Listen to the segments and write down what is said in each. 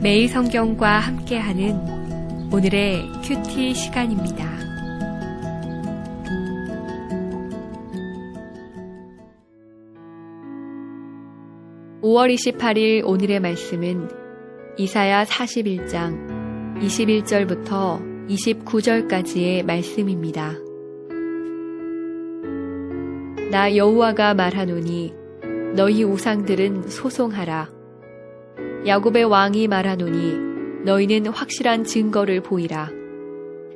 매일 성경과 함께하는 오늘의 큐티 시간입니다. (5월 28일) 오늘의 말씀은 이사야 41장 21절부터 29절까지의 말씀입니다. 나 여호와가 말하노니 너희 우상들은 소송하라. 야곱의 왕이 말하노니 너희는 확실한 증거를 보이라.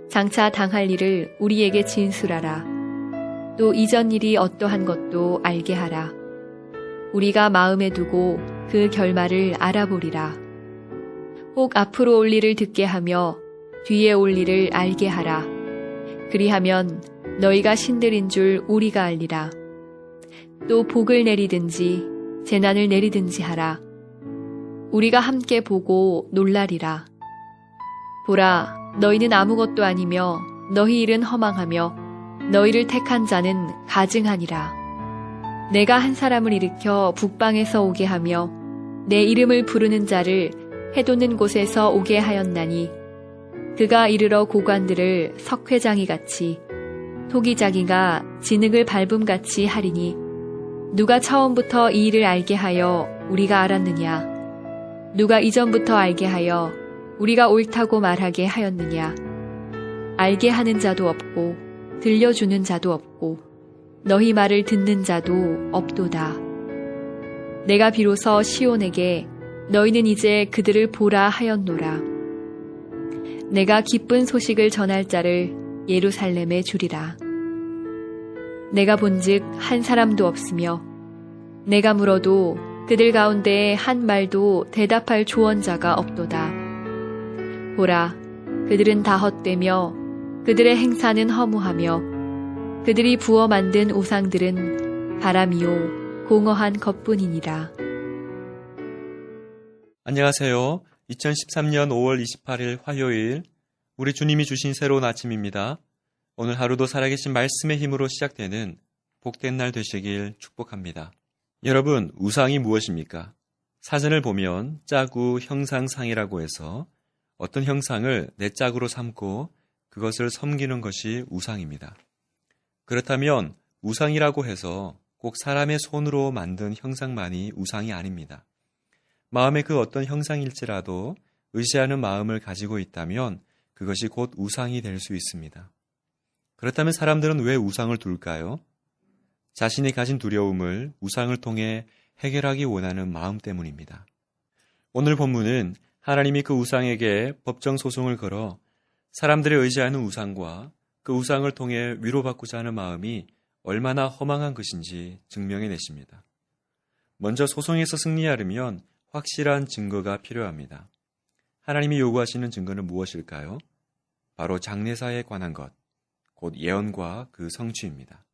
장차 당할 일을 우리에게 진술하라. 또 이전 일이 어떠한 것도 알게 하라. 우리가 마음에 두고 그 결말을 알아보리라. 혹 앞으로 올 일을 듣게 하며 뒤에 올 일을 알게 하라. 그리하면 너희가 신들인 줄 우리가 알리라. 또 복을 내리든지 재난을 내리든지 하라. 우리가 함께 보고 놀라리라. 보라, 너희는 아무것도 아니며 너희 일은 허망하며 너희를 택한 자는 가증하니라. 내가 한 사람을 일으켜 북방에서 오게 하며 내 이름을 부르는 자를 해돋는 곳에서 오게 하였나니 그가 이르러 고관들을 석회장이같이 토기장이가 진흙을 밟음같이 하리니 누가 처음부터 이 일을 알게 하여 우리가 알았느냐? 누가 이전부터 알게 하여 우리가 옳다고 말하게 하였느냐? 알게 하는 자도 없고 들려주는 자도 없고 너희 말을 듣는 자도 없도다. 내가 비로소 시온에게 너희는 이제 그들을 보라 하였노라. 내가 기쁜 소식을 전할 자를 예루살렘에 주리라. 내가 본즉 한 사람도 없으며 내가 물어도 그들 가운데 한 말도 대답할 조언자가 없도다. 보라, 그들은 다 헛되며 그들의 행사는 허무하며 그들이 부어 만든 우상들은 바람이요 공허한 것뿐이니라. 안녕하세요. 2013년 5월 28일 화요일 우리 주님이 주신 새로운 아침입니다. 오늘 하루도 살아계신 말씀의 힘으로 시작되는 복된 날 되시길 축복합니다. 여러분, 우상이 무엇입니까? 사전을 보면 짜구 형상상이라고 해서 어떤 형상을 내 짝으로 삼고 그것을 섬기는 것이 우상입니다. 그렇다면 우상이라고 해서 꼭 사람의 손으로 만든 형상만이 우상이 아닙니다. 마음의 그 어떤 형상일지라도 의지하는 마음을 가지고 있다면 그것이 곧 우상이 될 수 있습니다. 그렇다면 사람들은 왜 우상을 둘까요? 자신이 가진 두려움을 우상을 통해 해결하기 원하는 마음 때문입니다. 오늘 본문은 하나님이 그 우상에게 법정 소송을 걸어 사람들이 의지하는 우상과 그 우상을 통해 위로받고자 하는 마음이 얼마나 허망한 것인지 증명해 내십니다. 먼저 소송에서 승리하려면 확실한 증거가 필요합니다. 하나님이 요구하시는 증거는 무엇일까요? 바로 장래사에 관한 것, 곧 예언과 그 성취입니다.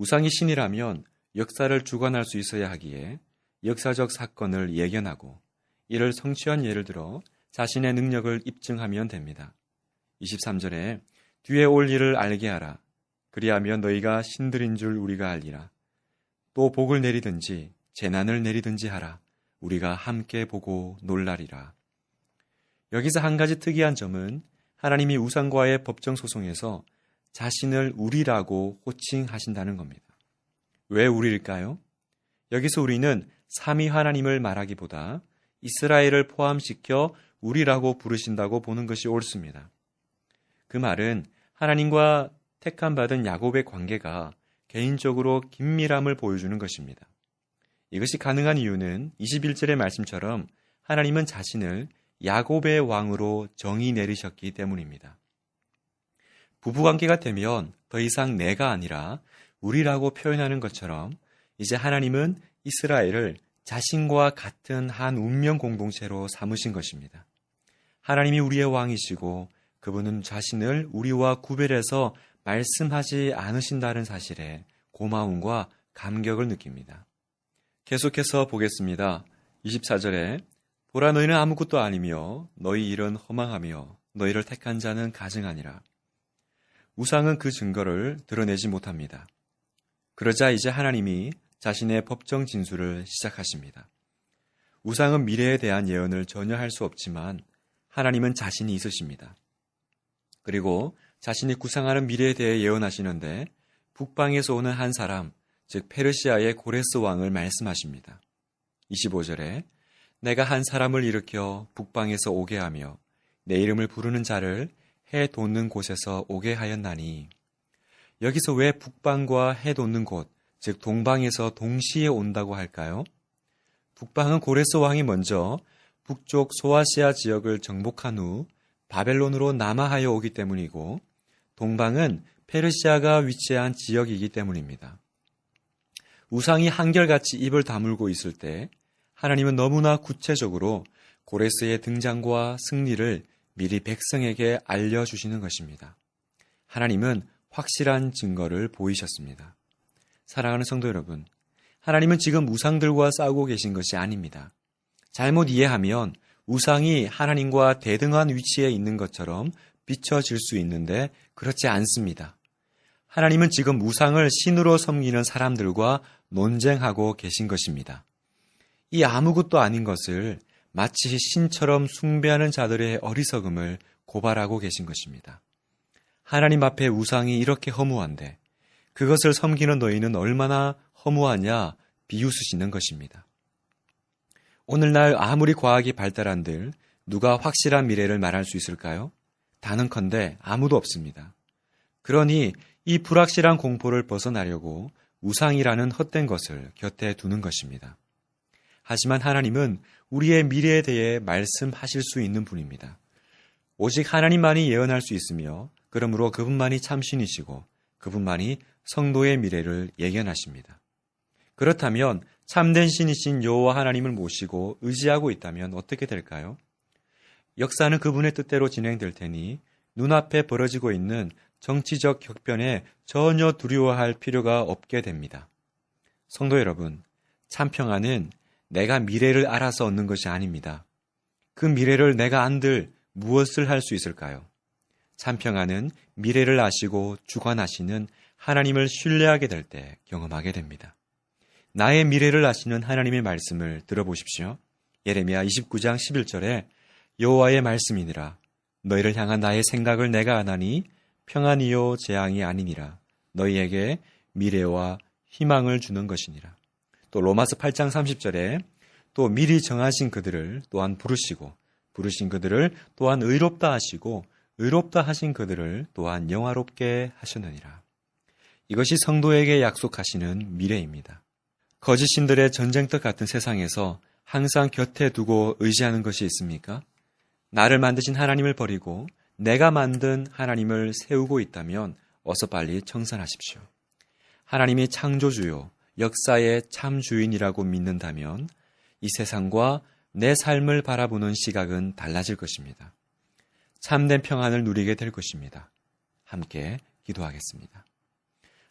우상이 신이라면 역사를 주관할 수 있어야 하기에 역사적 사건을 예견하고 이를 성취한 예를 들어 자신의 능력을 입증하면 됩니다. 23절에 뒤에 올 일을 알게 하라. 그리하면 너희가 신들인 줄 우리가 알리라. 또 복을 내리든지 재난을 내리든지 하라. 우리가 함께 보고 놀라리라. 여기서 한 가지 특이한 점은 하나님이 우상과의 법정 소송에서 자신을 우리라고 호칭하신다는 겁니다. 왜 우리일까요? 여기서 우리는 삼위 하나님을 말하기보다 이스라엘을 포함시켜 우리라고 부르신다고 보는 것이 옳습니다. 그 말은 하나님과 택함받은 야곱의 관계가 개인적으로 긴밀함을 보여주는 것입니다. 이것이 가능한 이유는 21절의 말씀처럼 하나님은 자신을 야곱의 왕으로 정의 내리셨기 때문입니다. 부부관계가 되면 더 이상 내가 아니라 우리라고 표현하는 것처럼 이제 하나님은 이스라엘을 자신과 같은 한 운명 공동체로 삼으신 것입니다. 하나님이 우리의 왕이시고 그분은 자신을 우리와 구별해서 말씀하지 않으신다는 사실에 고마움과 감격을 느낍니다. 계속해서 보겠습니다. 24절에 보라, 너희는 아무것도 아니며 너희 일은 허망하며 너희를 택한 자는 가증하니라. 우상은 그 증거를 드러내지 못합니다. 그러자 이제 하나님이 자신의 법정 진술을 시작하십니다. 우상은 미래에 대한 예언을 전혀 할 수 없지만 하나님은 자신이 있으십니다. 그리고 자신이 구상하는 미래에 대해 예언하시는데 북방에서 오는 한 사람, 즉 페르시아의 고레스 왕을 말씀하십니다. 25절에 내가 한 사람을 일으켜 북방에서 오게 하며 내 이름을 부르는 자를 해 돋는 곳에서 오게 하였나니. 여기서 왜 북방과 해 돋는 곳, 즉 동방에서 동시에 온다고 할까요? 북방은 고레스 왕이 먼저 북쪽 소아시아 지역을 정복한 후 바벨론으로 남하하여 오기 때문이고, 동방은 페르시아가 위치한 지역이기 때문입니다. 우상이 한결같이 입을 다물고 있을 때 하나님은 너무나 구체적으로 고레스의 등장과 승리를 미리 백성에게 알려주시는 것입니다. 하나님은 확실한 증거를 보이셨습니다. 사랑하는 성도 여러분, 하나님은 지금 우상들과 싸우고 계신 것이 아닙니다. 잘못 이해하면 우상이 하나님과 대등한 위치에 있는 것처럼 비춰질 수 있는데 그렇지 않습니다. 하나님은 지금 우상을 신으로 섬기는 사람들과 논쟁하고 계신 것입니다. 이 아무것도 아닌 것을 마치 신처럼 숭배하는 자들의 어리석음을 고발하고 계신 것입니다. 하나님 앞에 우상이 이렇게 허무한데 그것을 섬기는 너희는 얼마나 허무하냐 비웃으시는 것입니다. 오늘날 아무리 과학이 발달한들 누가 확실한 미래를 말할 수 있을까요? 단언컨대 아무도 없습니다. 그러니 이 불확실한 공포를 벗어나려고 우상이라는 헛된 것을 곁에 두는 것입니다. 하지만 하나님은 우리의 미래에 대해 말씀하실 수 있는 분입니다. 오직 하나님만이 예언할 수 있으며 그러므로 그분만이 참신이시고 그분만이 성도의 미래를 예견하십니다. 그렇다면 참된 신이신 여호와 하나님을 모시고 의지하고 있다면 어떻게 될까요? 역사는 그분의 뜻대로 진행될 테니 눈앞에 벌어지고 있는 정치적 격변에 전혀 두려워할 필요가 없게 됩니다. 성도 여러분, 참평안은 내가 미래를 알아서 얻는 것이 아닙니다. 그 미래를 내가 안들 무엇을 할 수 있을까요? 참평안은 미래를 아시고 주관하시는 하나님을 신뢰하게 될 때 경험하게 됩니다. 나의 미래를 아시는 하나님의 말씀을 들어보십시오. 예레미야 29장 11절에 여호와의 말씀이니라. 너희를 향한 나의 생각을 내가 아나니 평안이요 재앙이 아니니라. 너희에게 미래와 희망을 주는 것이니라. 또 로마서 8장 30절에 또 미리 정하신 그들을 또한 부르시고 부르신 그들을 또한 의롭다 하시고 의롭다 하신 그들을 또한 영화롭게 하셨느니라. 이것이 성도에게 약속하시는 미래입니다. 거짓 신들의 전쟁터 같은 세상에서 항상 곁에 두고 의지하는 것이 있습니까? 나를 만드신 하나님을 버리고 내가 만든 하나님을 세우고 있다면 어서 빨리 청산하십시오. 하나님이 창조주요 역사의 참 주인이라고 믿는다면 이 세상과 내 삶을 바라보는 시각은 달라질 것입니다. 참된 평안을 누리게 될 것입니다. 함께 기도하겠습니다.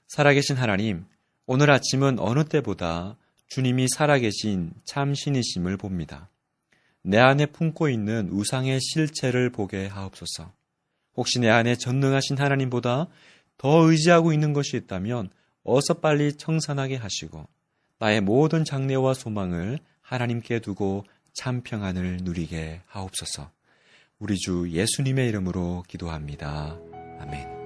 살아계신 하나님, 오늘 아침은 어느 때보다 주님이 살아계신 참 신이심을 봅니다. 내 안에 품고 있는 우상의 실체를 보게 하옵소서. 혹시 내 안에 전능하신 하나님보다 더 의지하고 있는 것이 있다면 어서 빨리 청산하게 하시고 나의 모든 장래와 소망을 하나님께 두고 참 평안을 누리게 하옵소서. 우리 주 예수님의 이름으로 기도합니다. 아멘.